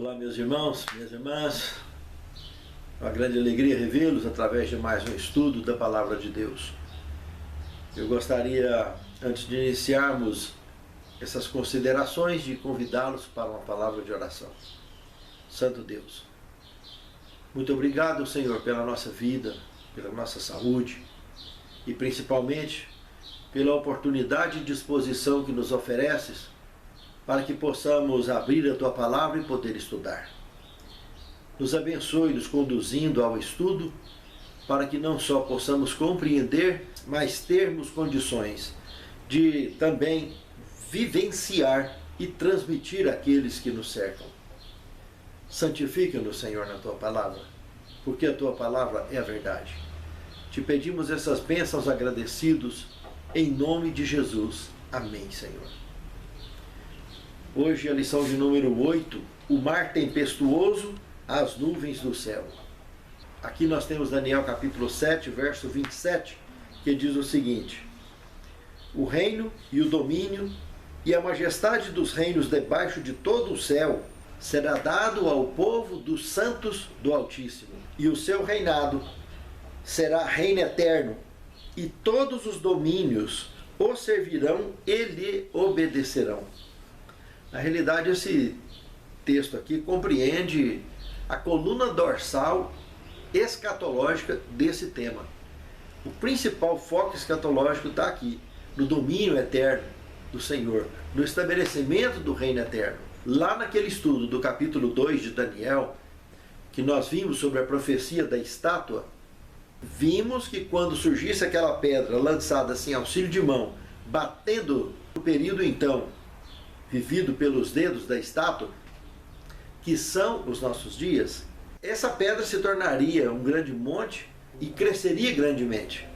Olá, meus irmãos, minhas irmãs. É uma grande alegria revê-los através de mais um estudo da Palavra de Deus. Eu gostaria, antes de iniciarmos essas considerações, de convidá-los para uma palavra de oração. Santo Deus, muito obrigado, Senhor, pela nossa vida, pela nossa saúde e principalmente pela oportunidade e disposição que nos ofereces para que possamos abrir a Tua Palavra e poder estudar. Nos abençoe, nos conduzindo ao estudo, para que não só possamos compreender, mas termos condições de também vivenciar e transmitir àqueles que nos cercam. Santifica-nos, Senhor, na Tua Palavra, porque a Tua Palavra é a verdade. Te pedimos essas bênçãos agradecidos, em nome de Jesus. Amém, Senhor. Hoje a lição de número 8, o mar tempestuoso, as nuvens do céu. Aqui nós temos Daniel capítulo 7, verso 27, que diz o seguinte: o reino e o domínio e a majestade dos reinos debaixo de todo o céu será dado ao povo dos santos do Altíssimo, e o seu reinado será reino eterno, e todos os domínios o servirão e lhe obedecerão. Na realidade, esse texto aqui compreende a coluna dorsal escatológica desse tema. O principal foco escatológico está aqui, no domínio eterno do Senhor, no estabelecimento do reino eterno. Lá naquele estudo do capítulo 2 de Daniel, que nós vimos sobre a profecia da estátua, vimos que quando surgisse aquela pedra lançada assim, auxílio de mão, batendo no período então vivido pelos dedos da estátua, que são os nossos dias, essa pedra se tornaria um grande monte e cresceria grandemente.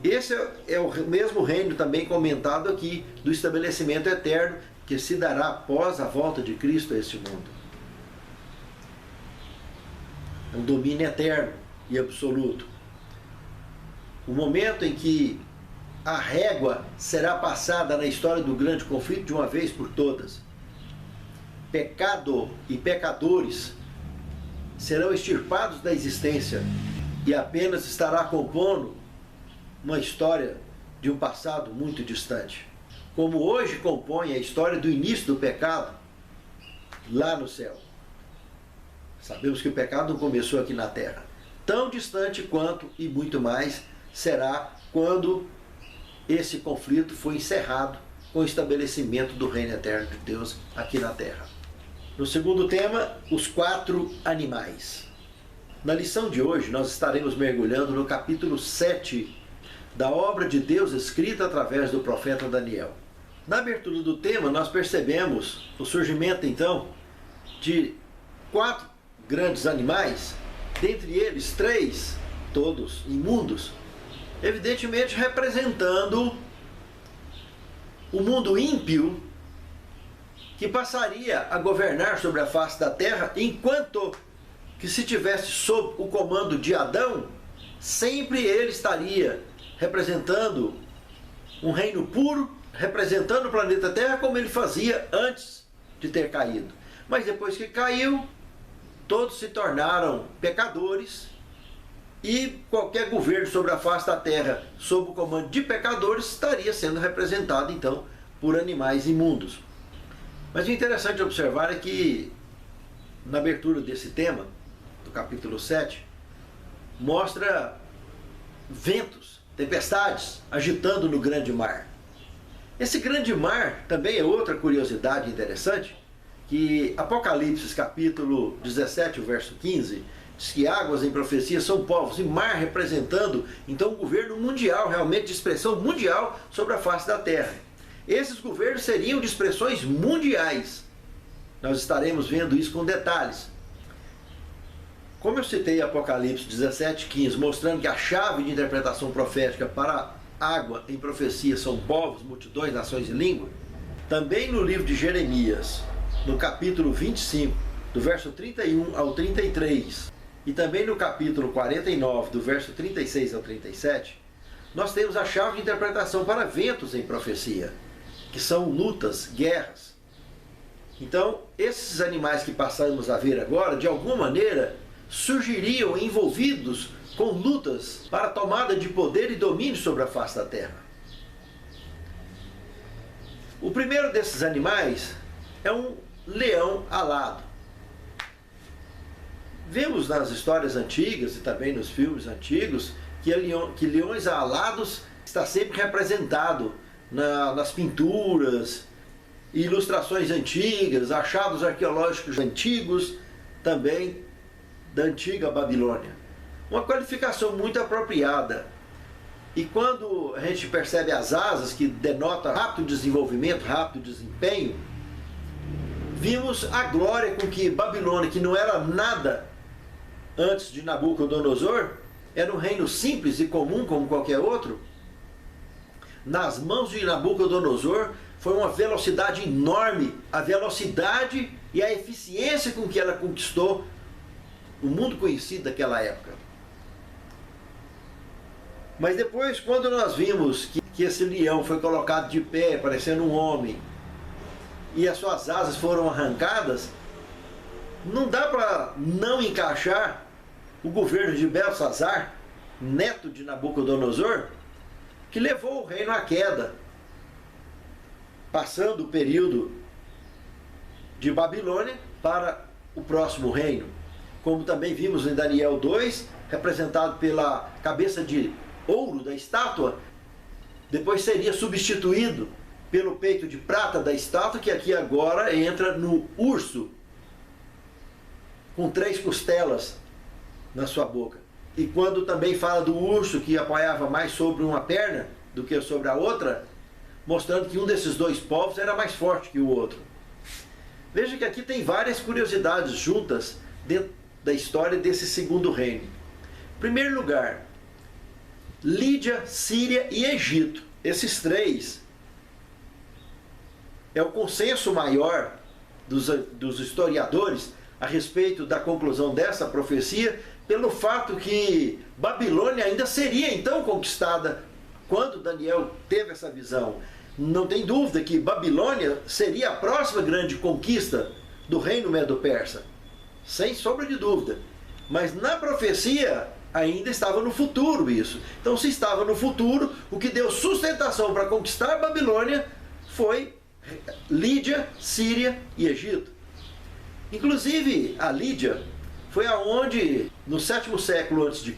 Esse é o mesmo reino também comentado aqui, do estabelecimento eterno, que se dará após a volta de Cristo a este mundo. É um domínio eterno e absoluto. O momento em que a régua será passada na história do grande conflito de uma vez por todas. Pecado e pecadores serão extirpados da existência e apenas estará compondo uma história de um passado muito distante. Como hoje compõe a história do início do pecado lá no céu. Sabemos que o pecado não começou aqui na terra. Tão distante quanto e muito mais será quando esse conflito foi encerrado com o estabelecimento do reino eterno de Deus aqui na terra. No segundo tema, os 4 animais. Na lição de hoje, nós estaremos mergulhando no capítulo 7 da obra de Deus escrita através do profeta Daniel. Na abertura do tema, nós percebemos o surgimento, então, de 4 grandes animais, dentre eles 3, todos imundos, evidentemente representando o mundo ímpio que passaria a governar sobre a face da terra, enquanto que, se tivesse sob o comando de Adão, sempre ele estaria representando um reino puro, representando o planeta Terra como ele fazia antes de ter caído. Mas depois que caiu, todos se tornaram pecadores, e qualquer governo sobre a face da terra sob o comando de pecadores estaria sendo representado então por animais imundos. Mas o interessante de observar é que na abertura desse tema, do capítulo 7, mostra ventos, tempestades agitando no grande mar. Esse grande mar também é outra curiosidade interessante, que Apocalipse capítulo 17, verso 15, diz que águas em profecia são povos, e mar representando então um governo mundial, realmente de expressão mundial sobre a face da terra. Esses governos seriam de expressões mundiais. Nós estaremos vendo isso com detalhes. Como eu citei Apocalipse 17, 15, mostrando que a chave de interpretação profética para água em profecia são povos, multidões, nações e língua, também no livro de Jeremias, no capítulo 25, do verso 31 ao 33, e também no capítulo 49, do verso 36 ao 37, nós temos a chave de interpretação para ventos em profecia, que são lutas, guerras. Então, esses animais que passamos a ver agora, de alguma maneira, surgiriam envolvidos com lutas para a tomada de poder e domínio sobre a face da terra. O primeiro desses animais é um leão alado. Vemos nas histórias antigas e também nos filmes antigos que leões alados está sempre representado nas pinturas, ilustrações antigas, achados arqueológicos antigos, também da antiga Babilônia. Uma qualificação muito apropriada. E quando a gente percebe as asas, que denota rápido desenvolvimento, rápido desempenho, vimos a glória com que Babilônia, que não era nada antes de Nabucodonosor, era um reino simples e comum como qualquer outro, nas mãos de Nabucodonosor foi uma velocidade enorme, a velocidade e a eficiência com que ela conquistou o mundo conhecido daquela época. Mas depois, quando nós vimos que esse leão foi colocado de pé, parecendo um homem, e as suas asas foram arrancadas, não dá para não encaixar o governo de Belsazar, neto de Nabucodonosor, que levou o reino à queda, passando o período de Babilônia para o próximo reino. Como também vimos em Daniel 2, representado pela cabeça de ouro da estátua, depois seria substituído pelo peito de prata da estátua, que aqui agora entra no urso, com 3 costelas na sua boca. E quando também fala do urso que apoiava mais sobre uma perna do que sobre a outra, mostrando que um desses 2 povos era mais forte que o outro. Veja que aqui tem várias curiosidades juntas dentro da história desse segundo reino. Em primeiro lugar, Lídia, Síria e Egito. Esses 3 é o consenso maior dos historiadores a respeito da conclusão dessa profecia, pelo fato que Babilônia ainda seria então conquistada quando Daniel teve essa visão. Não tem dúvida que Babilônia seria a próxima grande conquista do reino medo-persa, sem sombra de dúvida. Mas na profecia ainda estava no futuro isso. Então, se estava no futuro, o que deu sustentação para conquistar a Babilônia foi Lídia, Síria e Egito. Inclusive, a Lídia foi aonde, no 7º século a.C.,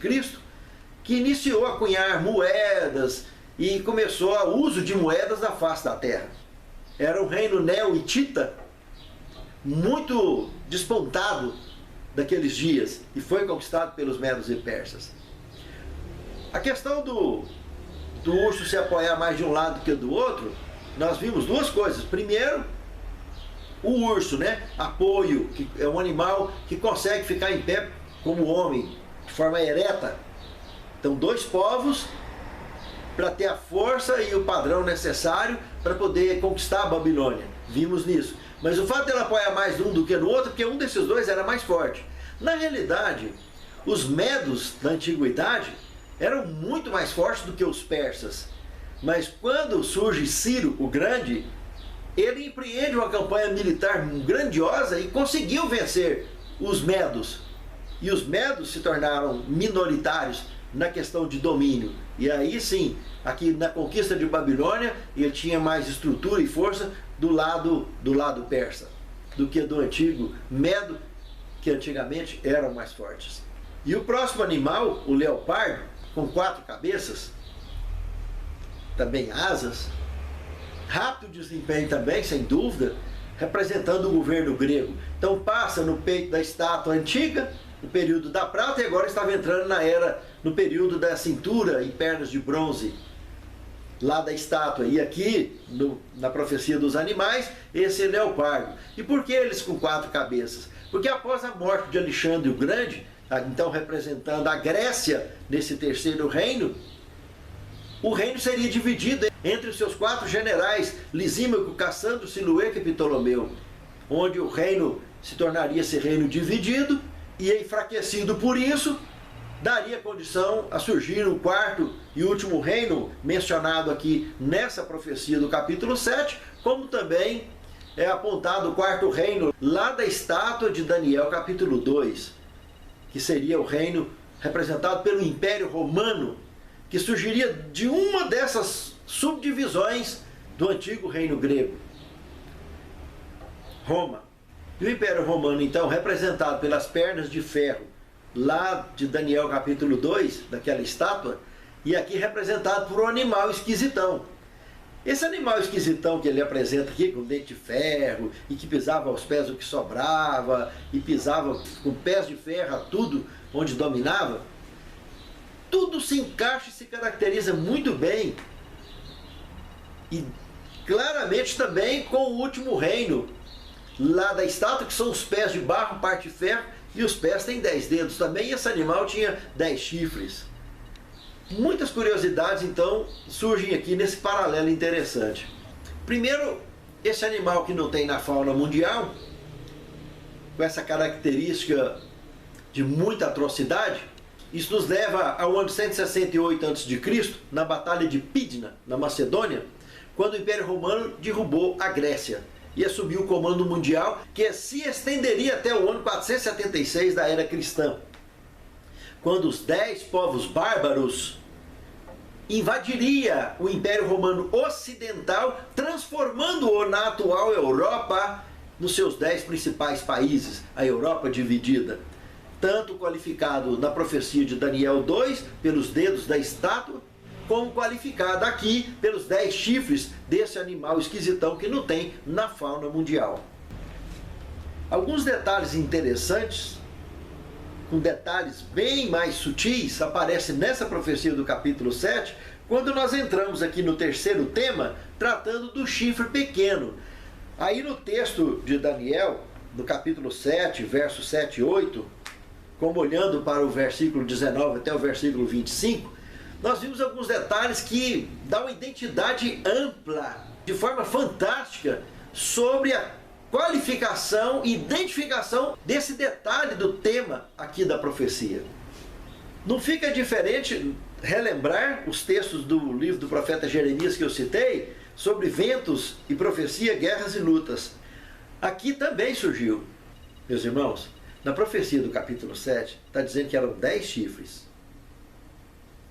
que iniciou a cunhar moedas e começou o uso de moedas na face da terra. Era um reino neo-hitita muito despontado daqueles dias e foi conquistado pelos medos e persas. A questão do urso se apoiar mais de um lado que do outro, nós vimos 2 coisas. Primeiro, o urso, apoio, que é um animal que consegue ficar em pé como homem, de forma ereta. Então, 2 povos para ter a força e o padrão necessário para poder conquistar a Babilônia. Vimos nisso. Mas o fato de ela apoiar mais um do que no outro, porque um desses 2 era mais forte. Na realidade, os medos da antiguidade eram muito mais fortes do que os persas. Mas quando surge Ciro o Grande, ele empreende uma campanha militar grandiosa e conseguiu vencer os medos. E os medos se tornaram minoritários na questão de domínio. E aí sim, aqui na conquista de Babilônia, ele tinha mais estrutura e força do lado persa, do que do antigo Medo, que antigamente eram mais fortes. E o próximo animal, o leopardo, com 4 cabeças, também asas, rápido desempenho também, sem dúvida, representando o governo grego. Então passa no peito da estátua antiga, no período da prata, e agora estava entrando no período da cintura e pernas de bronze, lá da estátua. E aqui, na profecia dos animais, esse é leopardo. E por que eles com 4 cabeças? Porque após a morte de Alexandre o Grande, então representando a Grécia nesse terceiro reino, o reino seria dividido entre os seus 4 generais, Lisímaco, Cassandro, Silueca e Ptolomeu, onde o reino se tornaria esse reino dividido e, enfraquecido por isso, daria condição a surgir o 4º e último reino mencionado aqui nessa profecia do capítulo 7, como também é apontado o quarto reino lá da estátua de Daniel, capítulo 2, que seria o reino representado pelo Império Romano, que surgiria de uma dessas subdivisões do antigo reino grego, Roma. E o Império Romano, então, representado pelas pernas de ferro, lá de Daniel capítulo 2, daquela estátua, e aqui representado por um animal esquisitão. Esse animal esquisitão que ele apresenta aqui, com dente de ferro, e que pisava aos pés o que sobrava, e pisava com pés de ferro a tudo onde dominava, tudo se encaixa e se caracteriza muito bem, e claramente também com o último reino, lá da estátua, que são os pés de barro, parte de ferro, e os pés têm 10 dedos também, e esse animal tinha 10 chifres. Muitas curiosidades, então, surgem aqui nesse paralelo interessante. Primeiro, esse animal que não tem na fauna mundial, com essa característica de muita atrocidade, isso nos leva ao ano 168 a.C., na Batalha de Pydna, na Macedônia, quando o Império Romano derrubou a Grécia e assumiu o comando mundial, que se estenderia até o ano 476 da Era Cristã, quando os 10 povos bárbaros invadiria o Império Romano Ocidental, transformando-o na atual Europa, nos seus 10 principais países, a Europa dividida, tanto qualificado na profecia de Daniel 2, pelos dedos da estátua, como qualificado aqui pelos 10 chifres desse animal esquisitão que não tem na fauna mundial. Alguns detalhes interessantes, com detalhes bem mais sutis, aparecem nessa profecia do capítulo 7, quando nós entramos aqui no terceiro tema, tratando do chifre pequeno. Aí no texto de Daniel, no capítulo 7, versos 7 e 8, como olhando para o versículo 19 até o versículo 25, nós vimos alguns detalhes que dão uma identidade ampla, de forma fantástica, sobre a qualificação e identificação desse detalhe do tema aqui da profecia. Não fica diferente relembrar os textos do livro do profeta Jeremias que eu citei, sobre ventos e profecia, guerras e lutas. Aqui também surgiu, meus irmãos, na profecia do capítulo 7, está dizendo que eram 10 chifres.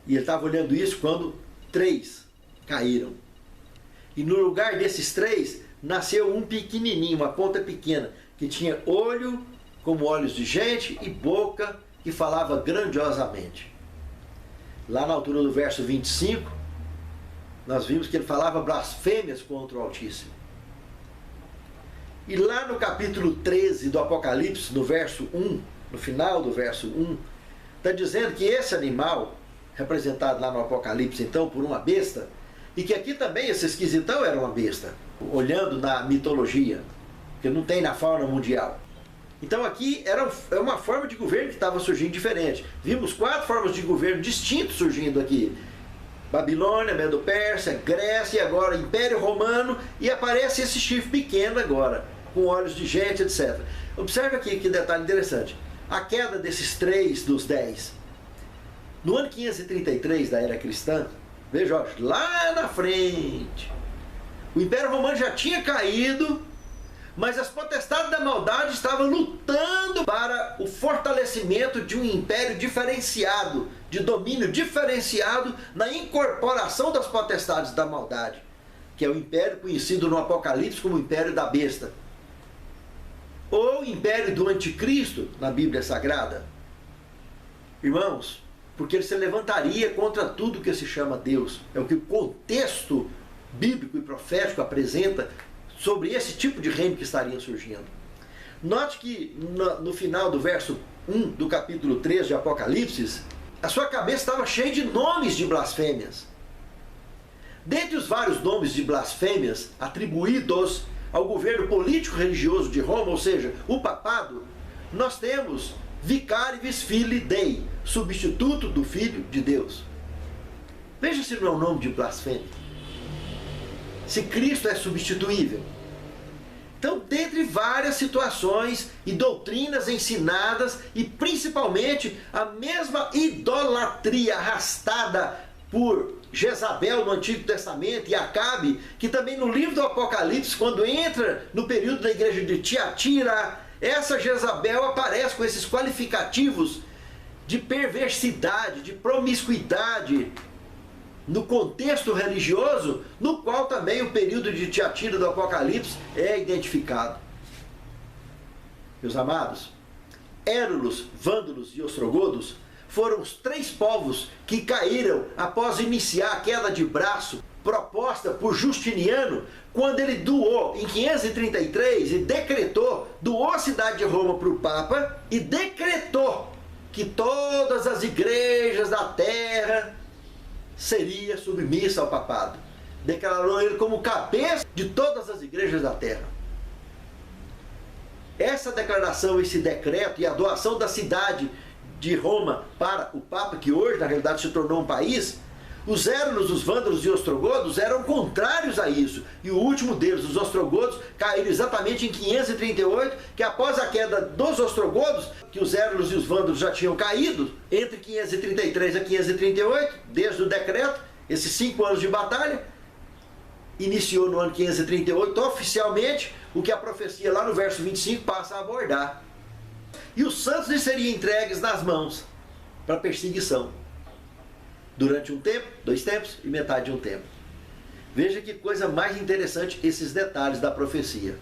E ele estava olhando isso quando 3 caíram. E no lugar desses 3, nasceu um pequenininho, uma ponta pequena, que tinha olho como olhos de gente e boca que falava grandiosamente. Lá na altura do verso 25, nós vimos que ele falava blasfêmias contra o Altíssimo. E lá no capítulo 13 do Apocalipse, no verso 1, no final do verso 1, está dizendo que esse animal, representado lá no Apocalipse então por uma besta, e que aqui também esse esquisitão era uma besta, olhando na mitologia, que não tem na fauna mundial. Então aqui era uma forma de governo que estava surgindo diferente. Vimos 4 formas de governo distintas surgindo aqui. Babilônia, Medo-Pérsia, Grécia, e agora Império Romano, e aparece esse chifre pequeno agora, com olhos de gente, etc. Observe aqui que detalhe interessante. A queda desses 3 dos 10. No ano 533 da Era Cristã, veja, lá na frente, o Império Romano já tinha caído, mas as potestades da maldade estavam lutando para o fortalecimento de um império diferenciado, de domínio diferenciado na incorporação das potestades da maldade, que é o império conhecido no Apocalipse como o Império da Besta, ou Império do Anticristo na Bíblia Sagrada. Irmãos, porque ele se levantaria contra tudo que se chama Deus. É o que o contexto bíblico e profético apresenta sobre esse tipo de reino que estaria surgindo. Note que no final do verso 1 do capítulo 3 de Apocalipse, a sua cabeça estava cheia de nomes de blasfêmias. Dentre os vários nomes de blasfêmias atribuídos ao governo político-religioso de Roma, ou seja, o papado, nós temos Vicarius Filii Dei, substituto do Filho de Deus. Veja se não é um nome de blasfêmia. Se Cristo é substituível. Então, dentre várias situações e doutrinas ensinadas, e principalmente a mesma idolatria arrastada por Jezabel no Antigo Testamento e Acabe, que também no livro do Apocalipse, quando entra no período da igreja de Tiatira, essa Jezabel aparece com esses qualificativos de perversidade, de promiscuidade, no contexto religioso, no qual também o período de Tiatira do Apocalipse é identificado. Meus amados, Érulos, Vândalos e Ostrogodos foram os 3 povos que caíram após iniciar a queda de braço proposta por Justiniano, quando ele doou em 533 e doou a cidade de Roma para o Papa e decretou que todas as igrejas da terra seria submissa ao papado. Declarou ele como cabeça de todas as igrejas da terra. Essa declaração, esse decreto e a doação da cidade de Roma para o Papa, que hoje na realidade se tornou um país, os Érulos, os Vândalos e os Ostrogodos eram contrários a isso. E o último deles, os Ostrogodos, caíram exatamente em 538, que após a queda dos Ostrogodos, que os Érulos e os Vândalos já tinham caído, entre 533 a 538, desde o decreto, esses 5 anos de batalha, iniciou no ano 538 oficialmente o que a profecia lá no verso 25 passa a abordar. E os santos lhes seriam entregues nas mãos para perseguição. Durante um tempo, 2 tempos e metade de um tempo. Veja que coisa mais interessante esses detalhes da profecia.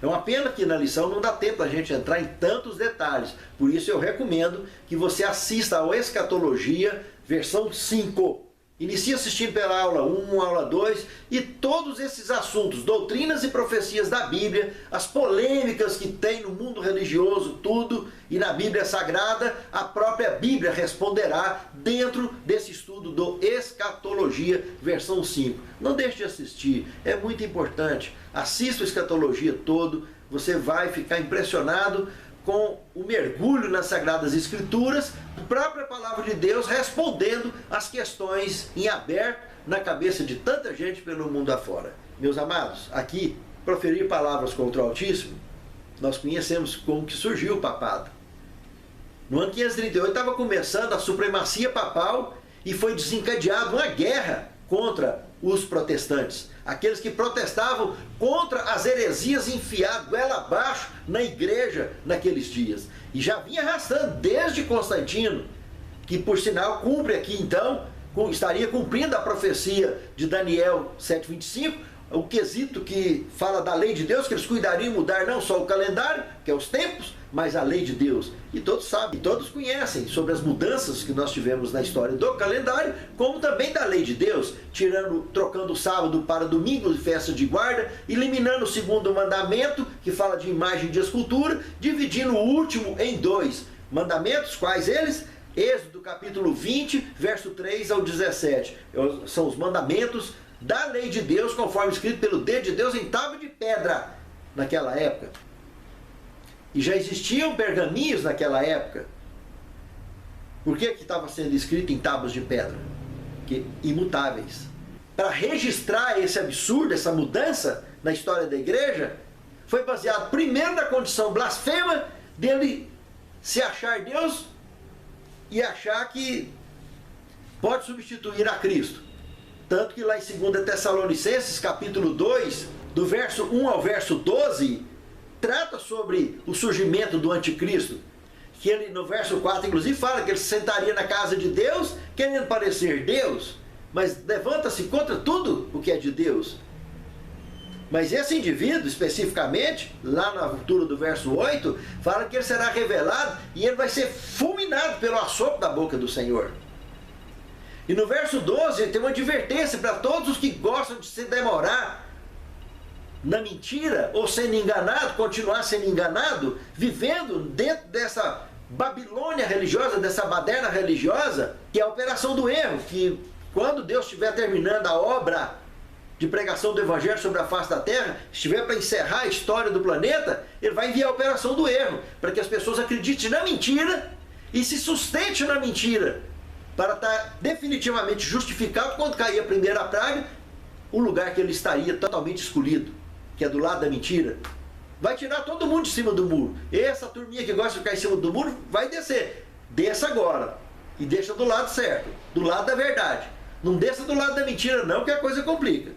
É uma pena que na lição não dá tempo a gente entrar em tantos detalhes. Por isso eu recomendo que você assista ao Escatologia, versão 5. Inicie assistindo pela aula 1, aula 2 e todos esses assuntos, doutrinas e profecias da Bíblia, as polêmicas que tem no mundo religioso, tudo, e na Bíblia Sagrada, a própria Bíblia responderá dentro desse estudo do Escatologia, versão 5. Não deixe de assistir, é muito importante. Assista o Escatologia todo, você vai ficar impressionado com o mergulho nas Sagradas Escrituras, a própria Palavra de Deus respondendo às questões em aberto na cabeça de tanta gente pelo mundo afora. Meus amados, aqui, proferir palavras contra o Altíssimo, nós conhecemos como que surgiu o papado. No ano 538 estava começando a supremacia papal e foi desencadeada uma guerra contra os protestantes, aqueles que protestavam contra as heresias enfiadas goela abaixo na igreja naqueles dias. E já vinha arrastando desde Constantino, que por sinal cumpre aqui então, estaria cumprindo a profecia de Daniel 7,25, o quesito que fala da lei de Deus, que eles cuidariam mudar não só o calendário, que é os tempos, mas a lei de Deus. E todos sabem, todos conhecem sobre as mudanças que nós tivemos na história do calendário, como também da lei de Deus, trocando o sábado para domingo de festa de guarda, eliminando o segundo mandamento, que fala de imagem de escultura, dividindo o último em 2 mandamentos, quais eles? Êxodo capítulo 20, verso 3 ao 17. São os mandamentos da lei de Deus, conforme escrito pelo dedo de Deus em tábua de pedra naquela época. E já existiam pergaminhos naquela época. Por que estava sendo escrito em tábuas de pedra? Que imutáveis. Para registrar esse absurdo, essa mudança na história da igreja, foi baseado primeiro na condição blasfema dele se achar Deus e achar que pode substituir a Cristo. Tanto que lá em 2 Tessalonicenses, capítulo 2, do verso 1 ao verso 12, trata sobre o surgimento do anticristo. Que ele, no verso 4, inclusive, fala que ele se sentaria na casa de Deus, querendo parecer Deus, mas levanta-se contra tudo o que é de Deus. Mas esse indivíduo, especificamente, lá na altura do verso 8, fala que ele será revelado e ele vai ser fulminado pelo assopro da boca do Senhor. E no verso 12 ele tem uma advertência para todos os que gostam de se demorar na mentira ou sendo enganado, continuar sendo enganado, vivendo dentro dessa Babilônia religiosa, dessa baderna religiosa, que é a operação do erro, que quando Deus estiver terminando a obra de pregação do Evangelho sobre a face da terra, estiver para encerrar a história do planeta, ele vai enviar a operação do erro, para que as pessoas acreditem na mentira e se sustentem na mentira, para estar definitivamente justificado quando cair a primeira praga, o lugar que ele estaria totalmente escolhido, que é do lado da mentira. Vai tirar todo mundo de cima do muro. Essa turminha que gosta de ficar em cima do muro vai descer. Desça agora. E deixa do lado certo, do lado da verdade. Não desça do lado da mentira não, que a coisa complica.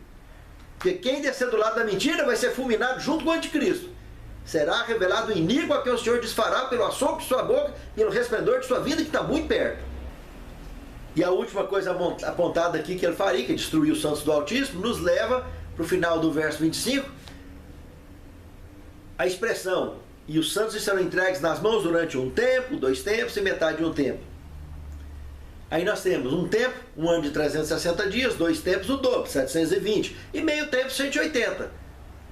Porque quem descer do lado da mentira vai ser fulminado junto com o anticristo. Será revelado o iníquo a que o Senhor desfará pelo assopro de sua boca, pelo resplendor de sua vida, que está muito perto. E a última coisa apontada aqui que ele faria, que é destruir os santos do Altíssimo, nos leva para o final do verso 25, a expressão: e os santos serão entregues nas mãos durante um tempo, 2 tempos e metade de um tempo. Aí nós temos um tempo, um ano de 360 dias, 2 tempos, o dobro, 720, e meio tempo, 180.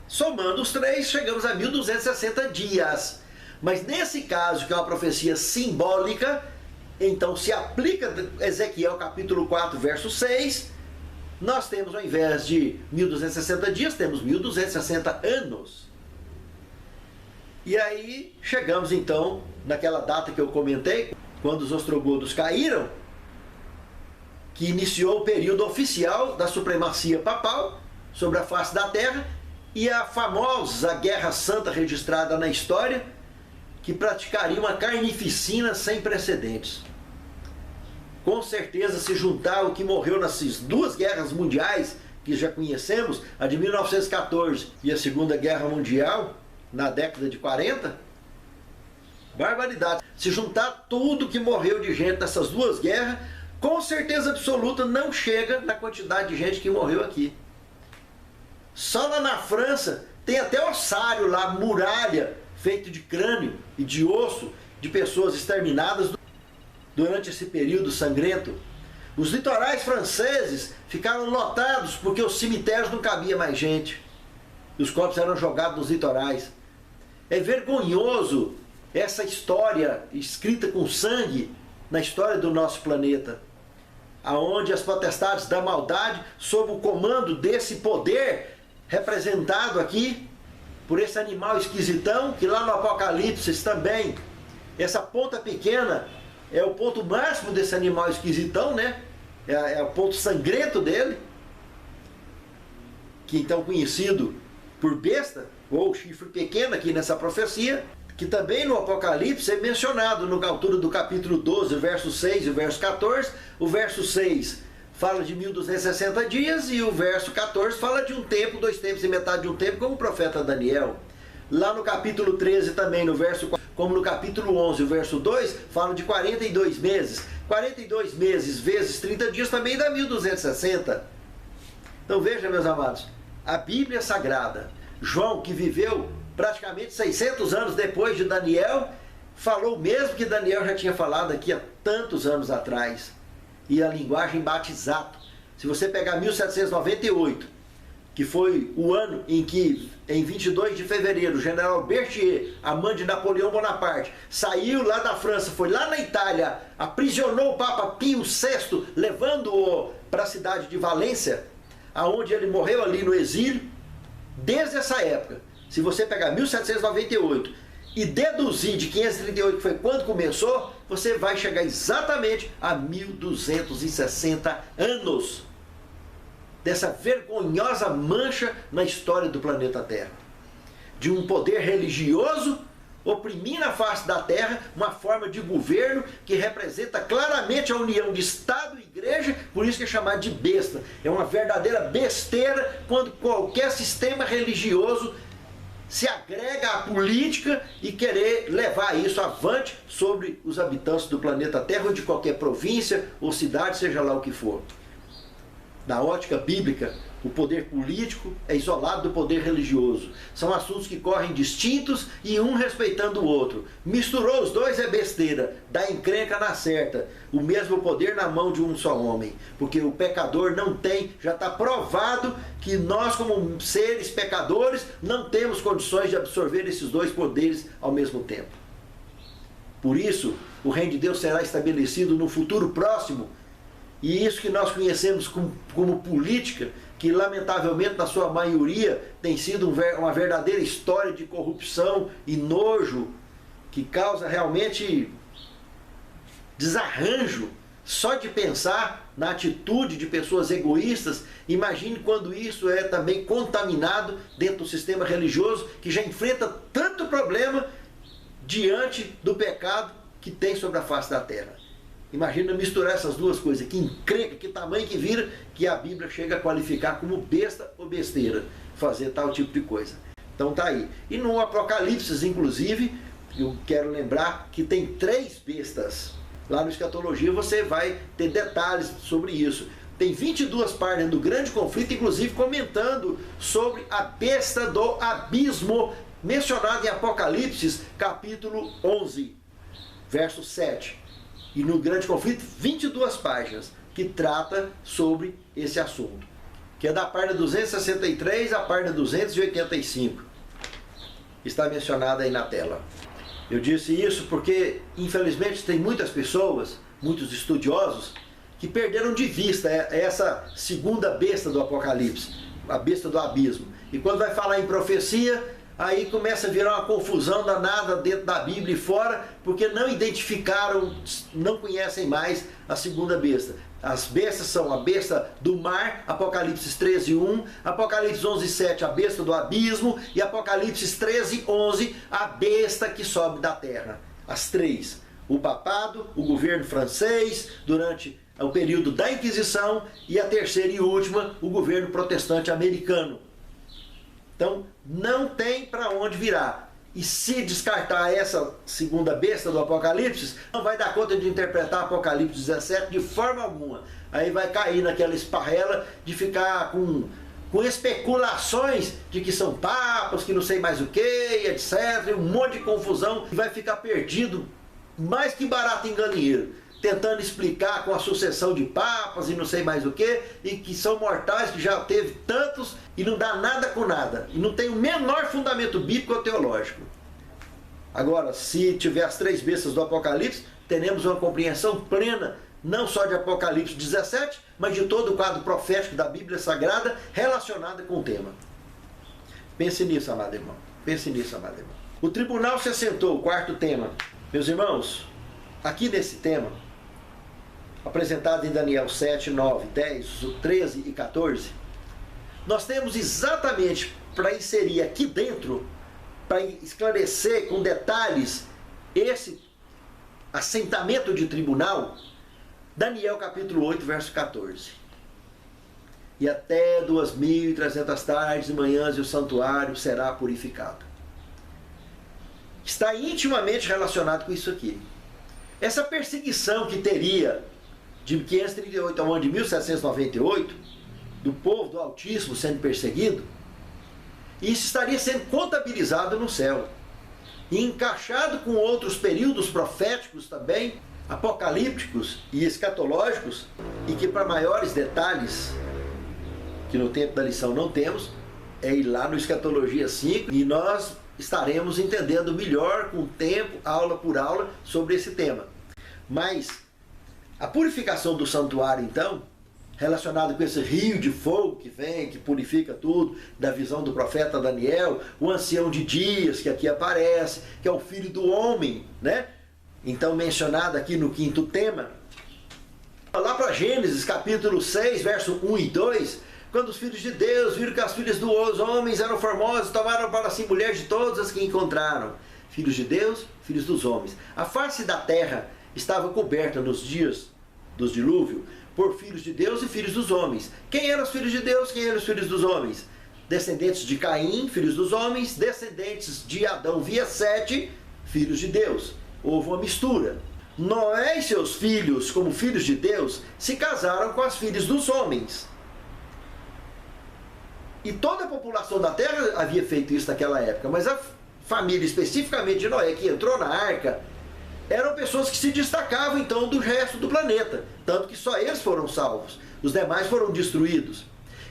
Somando os 3, chegamos a 1260 dias. Mas nesse caso, que é uma profecia simbólica, então se aplica Ezequiel capítulo 4, verso 6, nós temos, ao invés de 1260 dias, temos 1260 anos. E aí chegamos então naquela data que eu comentei, quando os ostrogodos caíram, que iniciou o período oficial da supremacia papal sobre a face da terra, e a famosa Guerra Santa registrada na história, que praticaria uma carnificina sem precedentes. Com certeza, se juntar o que morreu nessas 2 guerras mundiais que já conhecemos, a de 1914 e a Segunda Guerra Mundial, na década de 40, barbaridade. Se juntar tudo que morreu de gente nessas 2 guerras, com certeza absoluta não chega na quantidade de gente que morreu aqui. Só lá na França tem até ossário lá, muralha, feito de crânio e de osso de pessoas exterminadas durante esse período sangrento. Os litorais franceses ficaram lotados porque os cemitérios não cabia mais gente. E os corpos eram jogados nos litorais. É vergonhoso essa história escrita com sangue na história do nosso planeta, aonde as potestades da maldade, sob o comando desse poder representado aqui por esse animal esquisitão, que lá no Apocalipse também, essa ponta pequena é o ponto máximo desse animal esquisitão, né? É o ponto sangrento dele, que então conhecido por besta, ou chifre pequeno aqui nessa profecia, que também no Apocalipse é mencionado na altura do capítulo 12, verso 6 e verso 14. O verso 6 fala de 1260 dias e o verso 14 fala de um tempo, 2 tempos e metade de um tempo, como o profeta Daniel. Lá no capítulo 13 também, no verso 4, como no capítulo 11, o verso 2, fala de 42 meses. 42 meses vezes 30 dias também dá 1260. Então veja, meus amados, a Bíblia Sagrada, João, que viveu praticamente 600 anos depois de Daniel, falou mesmo que Daniel já tinha falado aqui há tantos anos atrás. E a linguagem bate exato. Se você pegar 1798, que foi o ano em que, em 22 de fevereiro, o general Berthier, amante de Napoleão Bonaparte, saiu lá da França, foi lá na Itália, aprisionou o Papa Pio VI, levando-o para a cidade de Valência, aonde ele morreu ali no exílio. Desde essa época, se você pegar 1798 e deduzir de 538, que foi quando começou, você vai chegar exatamente a 1260 anos dessa vergonhosa mancha na história do planeta Terra. De um poder religioso oprimir na face da Terra uma forma de governo que representa claramente a união de Estado e Igreja, por isso que é chamado de besta. É uma verdadeira besteira quando qualquer sistema religioso se agrega à política e querer levar isso avante sobre os habitantes do planeta Terra ou de qualquer província ou cidade, seja lá o que for. Na ótica bíblica, o poder político é isolado do poder religioso. São assuntos que correm distintos e um respeitando o outro. Misturou os dois é besteira, dá encrenca na certa. O mesmo poder na mão de um só homem. Porque o pecador não tem, já está provado que nós como seres pecadores não temos condições de absorver esses dois poderes ao mesmo tempo. Por isso, o reino de Deus será estabelecido no futuro próximo. E isso que nós conhecemos como política, que lamentavelmente na sua maioria tem sido uma verdadeira história de corrupção e nojo, que causa realmente desarranjo só de pensar na atitude de pessoas egoístas. Imagine quando isso é também contaminado dentro do sistema religioso, que já enfrenta tanto problema diante do pecado que tem sobre a face da terra. Imagina misturar essas duas coisas, que encrenca, que tamanho que vira, que a Bíblia chega a qualificar como besta ou besteira, fazer tal tipo de coisa. Então tá aí. E no Apocalipse, inclusive, eu quero lembrar que tem 3 bestas. Lá no Escatologia você vai ter detalhes sobre isso. Tem 22 páginas do grande conflito, inclusive comentando sobre a besta do abismo, mencionada em Apocalipse, capítulo 11, verso 7. E no grande conflito, 22 páginas, que trata sobre esse assunto. Que é da página 263 à página 285. Está mencionada aí na tela. Eu disse isso porque, infelizmente, tem muitas pessoas, muitos estudiosos, que perderam de vista essa segunda besta do Apocalipse, a besta do abismo. E quando vai falar em profecia, aí começa a virar uma confusão danada dentro da Bíblia e fora, porque não identificaram, não conhecem mais a segunda besta. As bestas são a besta do mar, Apocalipse 13:1, Apocalipse 11:7, a besta do abismo, e Apocalipse 13:11, a besta que sobe da terra. As 3. O papado, o governo francês, durante o período da Inquisição, e a terceira e última, o governo protestante americano. Então, não tem para onde virar. E se descartar essa segunda besta do Apocalipse, não vai dar conta de interpretar Apocalipse 17 de forma alguma. Aí vai cair naquela esparrela de ficar com especulações de que são papas, que não sei mais o que, etc. Um monte de confusão. E vai ficar perdido, mais que barato em galinheiro, tentando explicar com a sucessão de papas e não sei mais o que, e que são mortais, que já teve tantos, e não dá nada com nada, e não tem o menor fundamento bíblico ou teológico. Agora, se tiver as 3 bestas do Apocalipse, teremos uma compreensão plena, não só de Apocalipse 17, mas de todo o quadro profético da Bíblia Sagrada relacionada com o tema. Pense nisso, amado irmão. Pense nisso, amado irmão. O tribunal se assentou, o 4º tema. Meus irmãos, aqui nesse tema, apresentado em Daniel 7, 9, 10, 13 e 14, nós temos exatamente para inserir aqui dentro, para esclarecer com detalhes esse assentamento de tribunal, Daniel capítulo 8, verso 14. E até 2.300 tardes e manhãs e o santuário será purificado. Está intimamente relacionado com isso aqui. Essa perseguição que teria de 538 ao ano de 1798, do povo do Altíssimo sendo perseguido, isso estaria sendo contabilizado no céu. E encaixado com outros períodos proféticos também, apocalípticos e escatológicos, e que para maiores detalhes, que no tempo da lição não temos, é ir lá no Escatologia 5, e nós estaremos entendendo melhor com o tempo, aula por aula, sobre esse tema. Mas a purificação do santuário, então, relacionado com esse rio de fogo que vem, que purifica tudo, da visão do profeta Daniel, o ancião de dias que aqui aparece, que é o filho do homem, né? Então mencionado aqui no 5º tema. Lá para Gênesis capítulo 6, verso 1 e 2, quando os filhos de Deus viram que as filhas dos homens eram formosas, tomaram para si mulheres de todas as que encontraram. Filhos de Deus, filhos dos homens. A face da terra estava coberta nos dias do dilúvio por filhos de Deus e filhos dos homens. Quem eram os filhos de Deus? Quem eram os filhos dos homens? Descendentes de Caim, filhos dos homens, descendentes de Adão via Sete, filhos de Deus. Houve uma mistura. Noé e seus filhos, como filhos de Deus, se casaram com as filhas dos homens. E toda a população da terra havia feito isso naquela época, mas a família especificamente de Noé, que entrou na arca, eram pessoas que se destacavam então do resto do planeta, tanto que só eles foram salvos, os demais foram destruídos.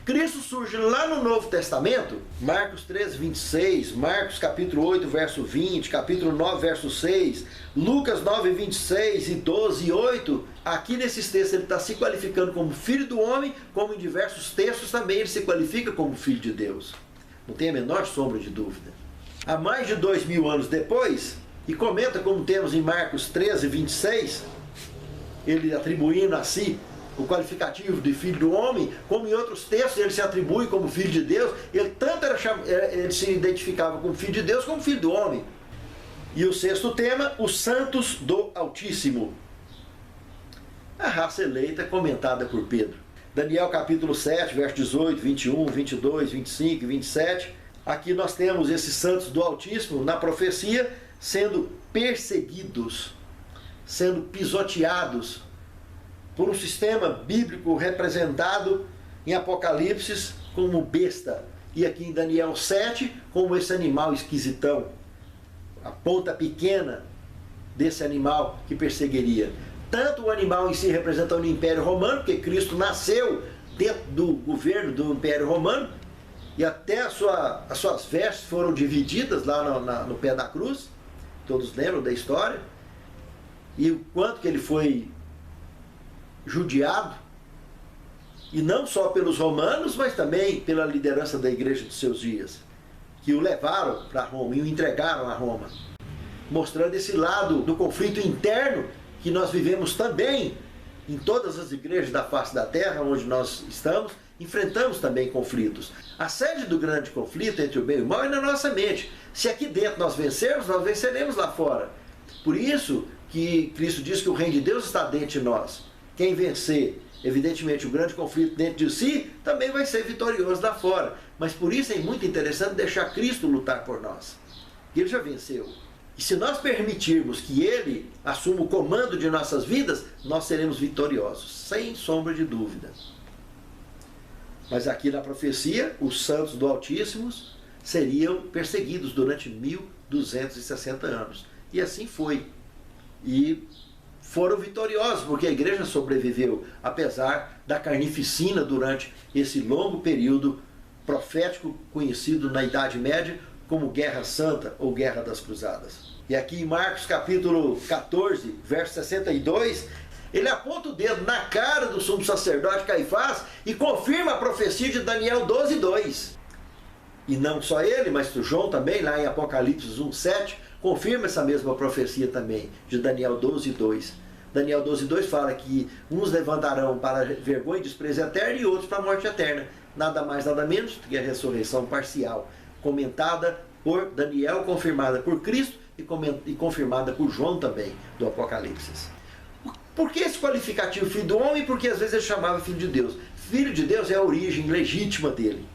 Cristo surge lá no Novo Testamento, Marcos 13, 26, Marcos capítulo 8, verso 20, capítulo 9, verso 6, Lucas 9, 26 e 12 e 8, aqui nesses textos ele está se qualificando como filho do homem, como em diversos textos também ele se qualifica como filho de Deus. Não tem a menor sombra de dúvida. Há mais de 2000 anos depois, e comenta como temos em Marcos 13, 26, ele atribuindo a si o qualificativo de filho do homem, como em outros textos ele se atribui como filho de Deus, ele tanto ele se identificava como filho de Deus como filho do homem. E o 6º tema, os santos do Altíssimo. A raça eleita comentada por Pedro. Daniel capítulo 7, verso 18, 21, 22, 25 e 27. Aqui nós temos esses santos do Altíssimo na profecia sendo perseguidos, sendo pisoteados por um sistema bíblico representado em Apocalipse como besta. E aqui em Daniel 7, como esse animal esquisitão. A ponta pequena desse animal que perseguiria. Tanto o animal em si representando o Império Romano, porque Cristo nasceu dentro do governo do Império Romano, e até as suas vestes foram divididas lá no pé da cruz, todos lembram da história, e o quanto que ele foi judiado, e não só pelos romanos, mas também pela liderança da igreja dos seus dias, que o levaram para Roma e o entregaram a Roma, mostrando esse lado do conflito interno que nós vivemos também em todas as igrejas da face da terra onde nós estamos, enfrentamos também conflitos. A sede do grande conflito entre o bem e o mal é na nossa mente. Se aqui dentro nós vencermos, nós venceremos lá fora. Por isso que Cristo diz que o reino de Deus está dentro de nós. Quem vencer, evidentemente, o grande conflito dentro de si, também vai ser vitorioso lá fora. Mas por isso é muito interessante deixar Cristo lutar por nós. Ele já venceu. E se nós permitirmos que Ele assuma o comando de nossas vidas, nós seremos vitoriosos, sem sombra de dúvida. Mas aqui na profecia, os santos do Altíssimo seriam perseguidos durante 1260 anos. E assim foi. E foram vitoriosos, porque a igreja sobreviveu, apesar da carnificina durante esse longo período profético conhecido na Idade Média como Guerra Santa ou Guerra das Cruzadas. E aqui em Marcos capítulo 14, verso 62, ele aponta o dedo na cara do sumo sacerdote Caifás e confirma a profecia de Daniel 12, 2. E não só ele, mas João também, lá em Apocalipse 1, 7, confirma essa mesma profecia também, de Daniel 12, 2. Daniel 12, 2 fala que uns levantarão para vergonha e desprezo eterno e outros para a morte eterna. Nada mais, nada menos do que a ressurreição parcial, comentada por Daniel, confirmada por Cristo e confirmada por João também, do Apocalipse. Por que esse qualificativo filho do homem? Porque às vezes ele chamava filho de Deus. Filho de Deus é a origem legítima dele.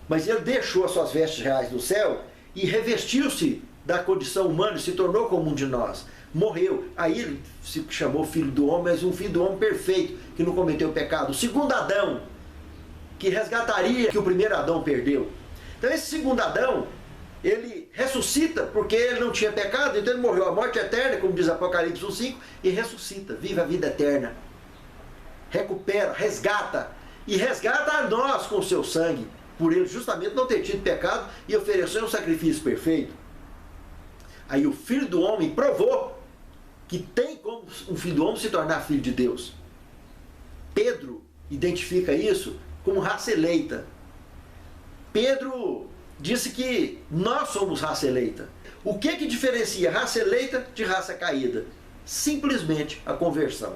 Mas ele deixou as suas vestes reais no céu e revestiu-se da condição humana e se tornou como um de nós. Morreu. Aí ele se chamou filho do homem, mas um filho do homem perfeito, que não cometeu pecado. O segundo Adão, que resgataria que o primeiro Adão perdeu. Então esse segundo Adão, ele ressuscita porque ele não tinha pecado, então ele morreu a morte eterna, como diz Apocalipse 1:5, e ressuscita, vive a vida eterna. Recupera, resgata, e resgata a nós com o seu sangue, por ele justamente não ter tido pecado e ofereceu um sacrifício perfeito. Aí o Filho do Homem provou que tem como um Filho do Homem se tornar filho de Deus. Pedro identifica isso como raça eleita. Pedro disse que nós somos raça eleita. O que diferencia raça eleita de raça caída? Simplesmente a conversão.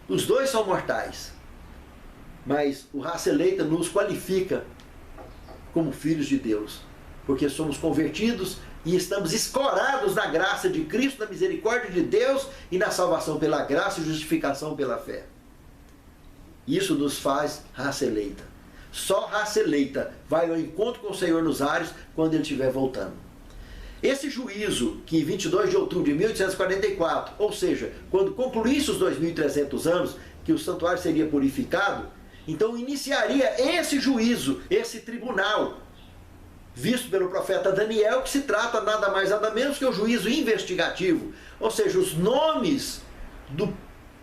Os dois são mortais, mas o raça eleita nos qualifica como filhos de Deus, porque somos convertidos e estamos escorados na graça de Cristo, na misericórdia de Deus e na salvação pela graça e justificação pela fé. Isso nos faz raça eleita. Só raça eleita vai ao encontro com o Senhor nos ares quando Ele estiver voltando. Esse juízo, que 22 de outubro de 1844, ou seja, quando concluísse os 2.300 anos, que o santuário seria purificado, então iniciaria esse juízo, esse tribunal, visto pelo profeta Daniel, que se trata nada mais nada menos que o juízo investigativo. Ou seja, os nomes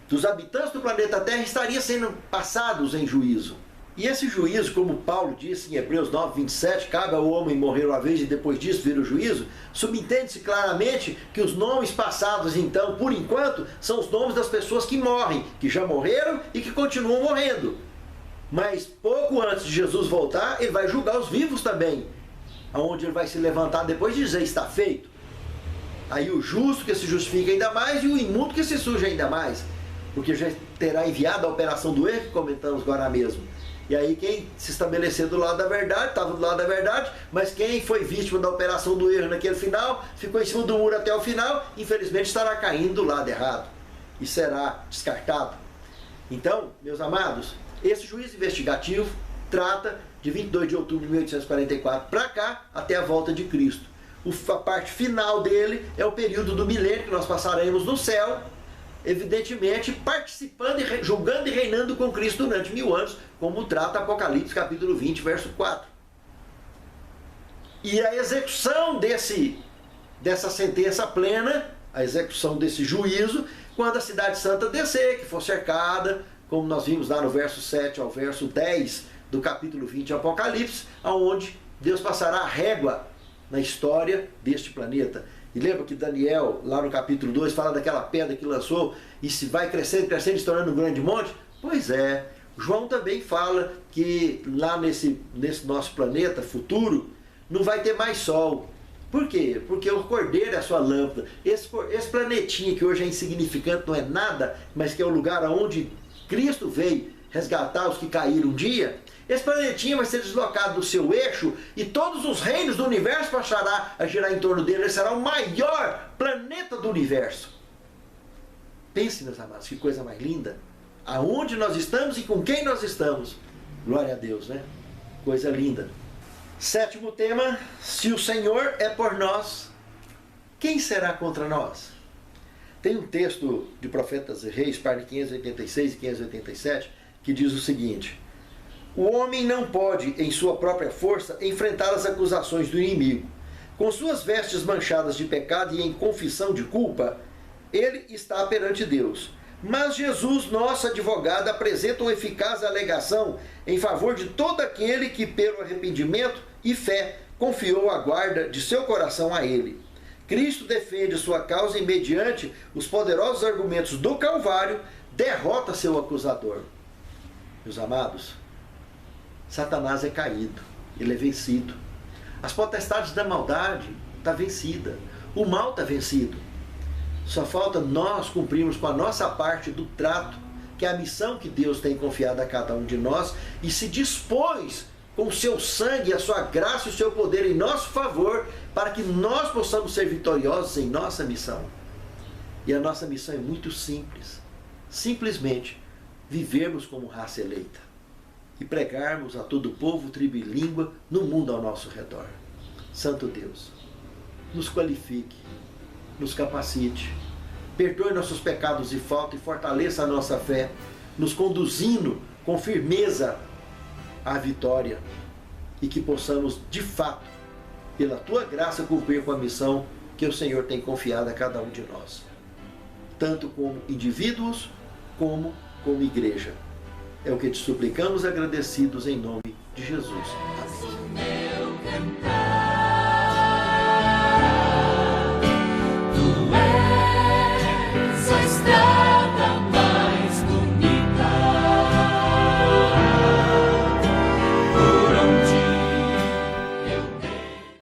dos habitantes do planeta Terra estariam sendo passados em juízo. E esse juízo, como Paulo disse em Hebreus 9, 27, cabe ao homem morrer uma vez e depois disso vir o juízo, subentende-se claramente que os nomes passados, então, por enquanto, são os nomes das pessoas que morrem, que já morreram e que continuam morrendo. Mas pouco antes de Jesus voltar, ele vai julgar os vivos também, onde ele vai se levantar depois de dizer está feito. Aí o justo que se justifica ainda mais e o imundo que se suja ainda mais, porque já terá enviado a operação do erro que comentamos agora mesmo. E aí quem se estabelecer do lado da verdade, estava do lado da verdade, mas quem foi vítima da operação do erro naquele final, ficou em cima do muro até o final, infelizmente estará caindo do lado errado. e será descartado. Então, meus amados, esse juízo investigativo trata de 22 de outubro de 1844 para cá, até a volta de Cristo. A parte final dele é o período do milênio, que nós passaremos no céu, evidentemente participando, julgando e reinando com Cristo durante 1000 anos, como trata Apocalipse capítulo 20, verso 4. E a execução dessa sentença plena, a execução desse juízo, quando a cidade santa descer, que for cercada, como nós vimos lá no verso 7 ao verso 10 do capítulo 20 de Apocalipse, aonde Deus passará a régua na história deste planeta. E lembra que Daniel, lá no capítulo 2, fala daquela pedra que lançou e se vai crescendo, crescendo, se tornando um grande monte? Pois é, João também fala que lá nesse nosso planeta futuro não vai ter mais sol. Por quê? Porque o Cordeiro é a sua lâmpada. Esse planetinha que hoje é insignificante, não é nada, mas que é o lugar onde Cristo veio resgatar os que caíram um dia, esse planetinha vai ser deslocado do seu eixo e todos os reinos do universo passarão a girar em torno dele. Ele será o maior planeta do universo. Pense, meus amados, que coisa mais linda. Aonde nós estamos e com quem nós estamos. Glória a Deus, né? Coisa linda. 7º tema, se o Senhor é por nós, quem será contra nós? Tem um texto de Profetas e Reis, página 586 e 587, que diz o seguinte: o homem não pode, em sua própria força, enfrentar as acusações do inimigo. Com suas vestes manchadas de pecado e em confissão de culpa, ele está perante Deus. Mas Jesus, nosso advogado, apresenta uma eficaz alegação em favor de todo aquele que, pelo arrependimento e fé, confiou a guarda de seu coração a ele. Cristo defende sua causa e, mediante os poderosos argumentos do Calvário, derrota seu acusador. Meus amados, Satanás é caído, ele é vencido. As potestades da maldade estão vencidas, o mal está vencido. Só falta nós cumprirmos com a nossa parte do trato, que é a missão que Deus tem confiado a cada um de nós, e se dispôs com o seu sangue, a sua graça e o seu poder em nosso favor, para que nós possamos ser vitoriosos em nossa missão. E a nossa missão é muito simples. Simplesmente vivermos como raça eleita e pregarmos a todo povo, tribo e língua no mundo ao nosso redor. Santo Deus, nos qualifique, nos capacite, perdoe nossos pecados e faltas e fortaleça a nossa fé, nos conduzindo com firmeza à vitória, e que possamos, de fato, pela Tua graça, cumprir com a missão que o Senhor tem confiado a cada um de nós, tanto como indivíduos, como igreja. É o que te suplicamos agradecidos em nome de Jesus. Amém.